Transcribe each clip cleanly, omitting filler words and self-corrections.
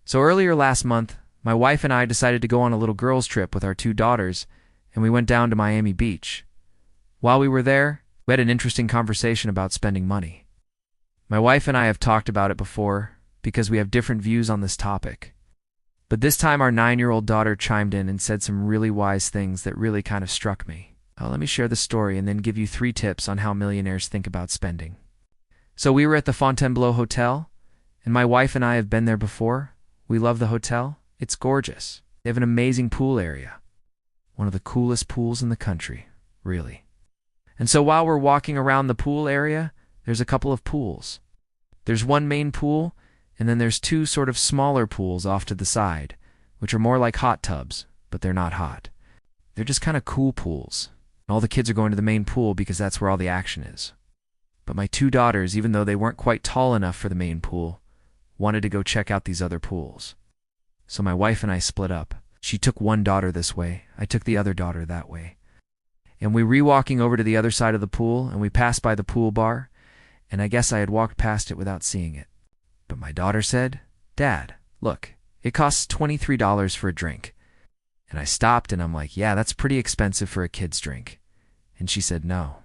So earlier last month, my wife and I decided to go on a little girls' trip with our two daughters, and we went down to Miami Beach. While we were there, we had an interesting conversation about spending money. My wife and I have talked about it before because we have different views on this topic. But this time our 9-year-old daughter chimed in and said some really wise things that really kind of struck me. Let me share the story and then give you 3 tips on how millionaires think about spending. So we were at the Fontainebleau Hotel, and my wife and I have been there before. We love the hotel. It's gorgeous. They have an amazing pool area. One of the coolest pools in the country, really. And so while we're walking around the pool area, there's a couple of pools. There's one main pool, and then there's 2 sort of smaller pools off to the side, which are more like hot tubs, but they're not hot. They're just kind of cool pools. All the kids are going to the main pool because that's where all the action is. But my 2 daughters, even though they weren't quite tall enough for the main pool, wanted to go check out these other pools. So my wife and I split up. She took one daughter this way, I took the other daughter that way. And we were walking over to the other side of the pool, and we passed by the pool bar, and I guess I had walked past it without seeing it. But my daughter said, "Dad, look, it costs $23 for a drink." And I stopped and I'm like, "Yeah, that's pretty expensive for a kid's drink." And she said, No,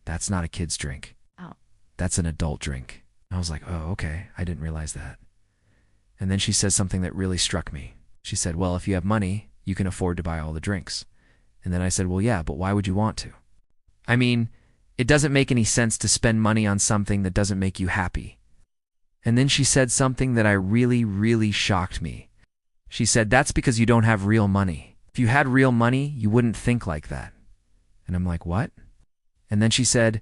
that's not a kid's drink. Oh. That's an adult drink." I was like, "Oh, okay, I didn't realize that." And then she says something that really struck me. She said, "Well, if you have money, you can afford to buy all the drinks." And then I said, "Well, yeah, but why would you want to? I mean, it doesn't make any sense to spend money on something that doesn't make you happy." And then she said something that really shocked me. She said, "That's because you don't have real money. If you had real money, you wouldn't think like that." And I'm like, "What?" And then she said,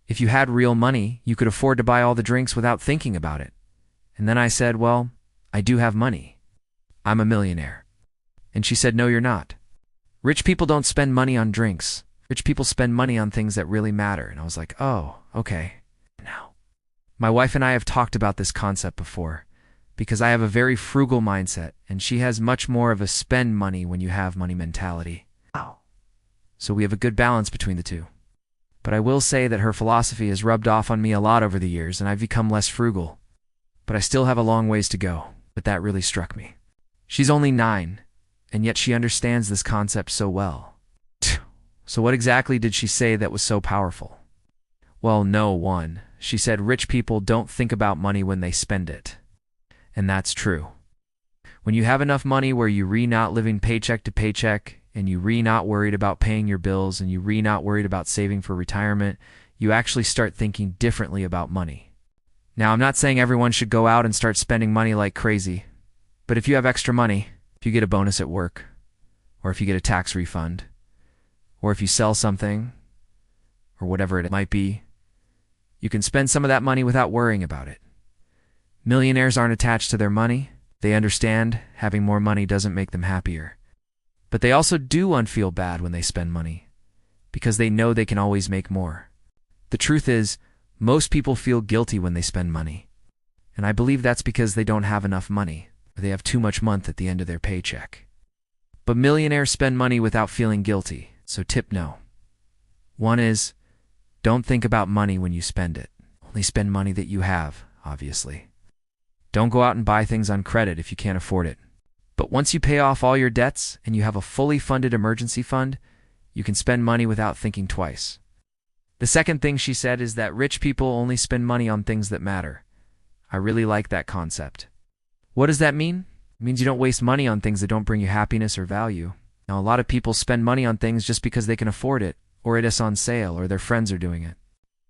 "If you had real money, you could afford to buy all the drinks without thinking about it." And then I said, "Well, I do have money. I'm a millionaire." And she said, "No, you're not. Rich people don't spend money on drinks. Rich people spend money on things that really matter." And I was like, "Oh, okay." Now, my wife and I have talked about this concept before because I have a very frugal mindset and she has much more of a spend money when you have money mentality. Wow. So we have a good balance between the two. But I will say that her philosophy has rubbed off on me a lot over the years and I've become less frugal. But I still have a long ways to go. But that really struck me. She's only 9, and yet she understands this concept so well. So what exactly did she say that was so powerful? Well, no, one, she said rich people don't think about money when they spend it. And that's true. When you have enough money where you not living paycheck to paycheck, and you not worried about paying your bills, and you not worried about saving for retirement, you actually start thinking differently about money. Now, I'm not saying everyone should go out and start spending money like crazy, but if you have extra money, if you get a bonus at work, or if you get a tax refund, or if you sell something, or whatever it might be, you can spend some of that money without worrying about it. Millionaires aren't attached to their money. They understand having more money doesn't make them happier. But they also do feel bad when they spend money, because they know they can always make more. The truth is, most people feel guilty when they spend money. And I believe that's because they don't have enough money, or they have too much month at the end of their paycheck. But millionaires spend money without feeling guilty, so tip no. One is, don't think about money when you spend it. Only spend money that you have, obviously. Don't go out and buy things on credit if you can't afford it. But once you pay off all your debts and you have a fully funded emergency fund, you can spend money without thinking twice. The second thing she said is that rich people only spend money on things that matter. I really like that concept. What does that mean? It means you don't waste money on things that don't bring you happiness or value. Now, a lot of people spend money on things just because they can afford it, or it is on sale, or their friends are doing it.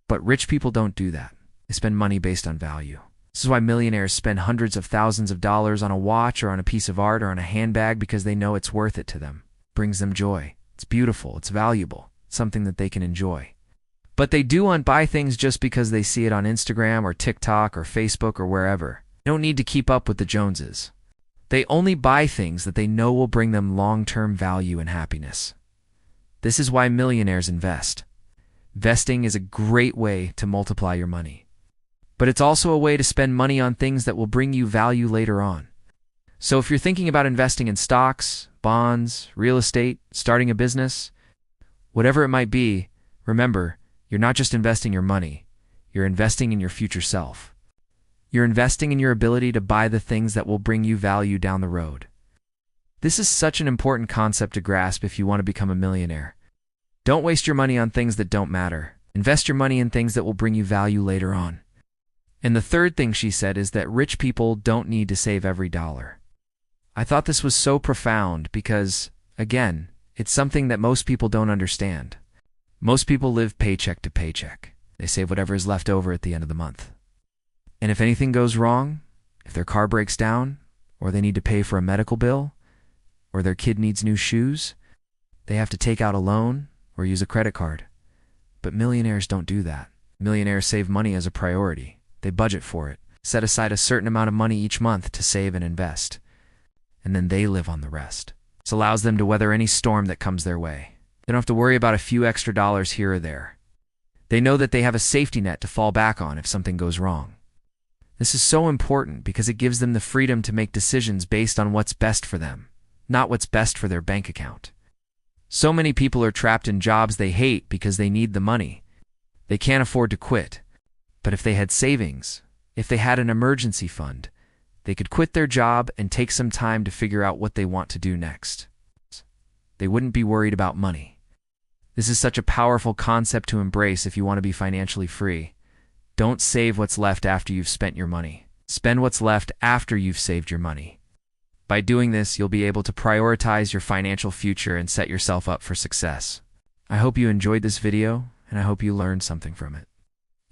But rich people don't do that. They spend money based on value. This is why millionaires spend hundreds of thousands of dollars on a watch or on a piece of art or on a handbag because they know it's worth it to them. It brings them joy. It's beautiful. It's valuable. It's something that they can enjoy. But they do buy things just because they see it on Instagram or TikTok or Facebook or wherever. They don't need to keep up with the Joneses. They only buy things that they know will bring them long-term value and happiness. This is why millionaires invest. Investing is a great way to multiply your money. But it's also a way to spend money on things that will bring you value later on. So if you're thinking about investing in stocks, bonds, real estate, starting a business, whatever it might be, remember, you're not just investing your money, you're investing in your future self. You're investing in your ability to buy the things that will bring you value down the road. This is such an important concept to grasp if you want to become a millionaire. Don't waste your money on things that don't matter. Invest your money in things that will bring you value later on. And the third thing she said is that rich people don't need to save every dollar. I thought this was so profound because, again, it's something that most people don't understand. Most people live paycheck to paycheck. They save whatever is left over at the end of the month. And if anything goes wrong, if their car breaks down, or they need to pay for a medical bill, or their kid needs new shoes, they have to take out a loan or use a credit card. But millionaires don't do that. Millionaires save money as a priority. They budget for it, set aside a certain amount of money each month to save and invest, and then they live on the rest. This allows them to weather any storm that comes their way. They don't have to worry about a few extra dollars here or there. They know that they have a safety net to fall back on if something goes wrong. This is so important because it gives them the freedom to make decisions based on what's best for them, not what's best for their bank account. So many people are trapped in jobs they hate because they need the money. They can't afford to quit. But if they had savings, if they had an emergency fund, they could quit their job and take some time to figure out what they want to do next. They wouldn't be worried about money. This is such a powerful concept to embrace if you want to be financially free. Don't save what's left after you've spent your money. Spend what's left after you've saved your money. By doing this, you'll be able to prioritize your financial future and set yourself up for success. I hope you enjoyed this video, and I hope you learned something from it.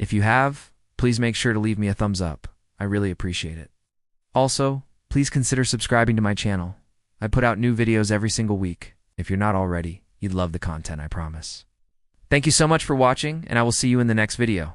If you have, please make sure to leave me a thumbs up. I really appreciate it. Also, please consider subscribing to my channel. I put out new videos every single week. If you're not already, you'd love the content, I promise. Thank you so much for watching, and I will see you in the next video.